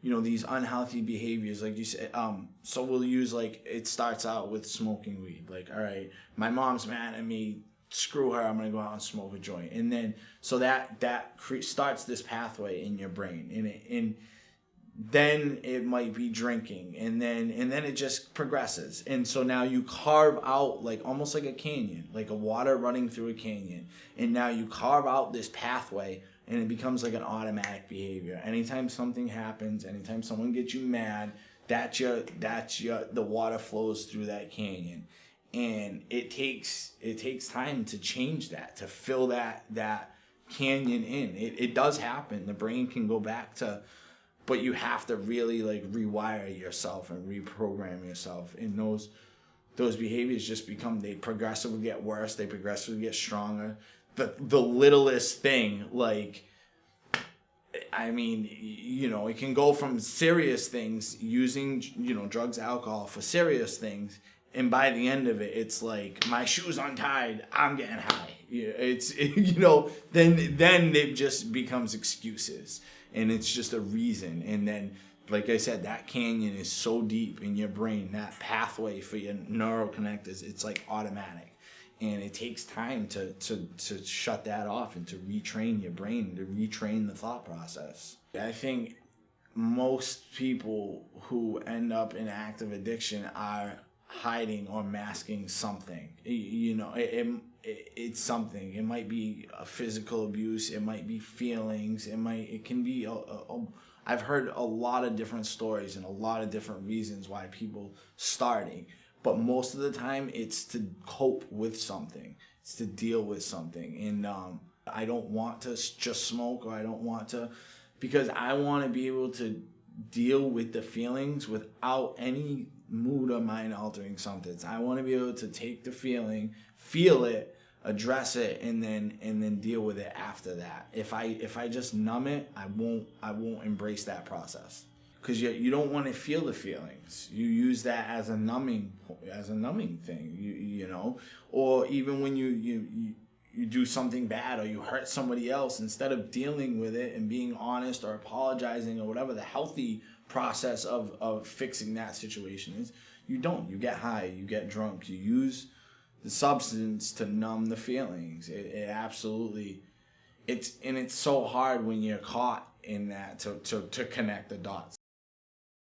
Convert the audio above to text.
these unhealthy behaviors, like you said. So we'll use, like, it starts out with smoking weed. Like, all right, my mom's mad at me. Screw her. I'm gonna go out and smoke a joint, and then so that starts this pathway in your brain, and then it might be drinking, and then it just progresses. And so now you carve out, like, almost like a canyon, like a water running through a canyon, and now you carve out this pathway, and it becomes like an automatic behavior. Anytime something happens, anytime someone gets you mad, the water flows through that canyon. And it takes time to change that, to fill that canyon in. It does happen. The brain can go back to, but you have to really, like, rewire yourself and reprogram yourself. And those behaviors just they progressively get worse. They progressively get stronger. The littlest thing, like, I mean, it can go from serious things, using, drugs, alcohol for serious things. And by the end of it, it's like, my shoe's untied, I'm getting high. Then it just becomes excuses. And it's just a reason. And then, like I said, that canyon is so deep in your brain, that pathway for your neuroconnectors, it's like automatic. And it takes time to shut that off and to retrain your brain, to retrain the thought process. I think most people who end up in active addiction are hiding or masking something. It's something. It might be a physical abuse. It might be feelings. It can be I've heard a lot of different stories and a lot of different reasons why people starting. But most of the time, it's to cope with something. It's to deal with something. And I don't want to just smoke, or I don't want to, because I want to be able to deal with the feelings without any mood or mind altering substance. I want to be able to take the feeling, feel it, address it, and then deal with it after that. If I just numb it, I won't embrace that process. Because you don't want to feel the feelings. You use that as a numbing thing, or even when you do something bad or you hurt somebody else, instead of dealing with it and being honest or apologizing or whatever the healthy process of fixing that situation is, you get high, you get drunk, you use the substance to numb the feelings. It absolutely, it's so hard when you're caught in that to connect the dots.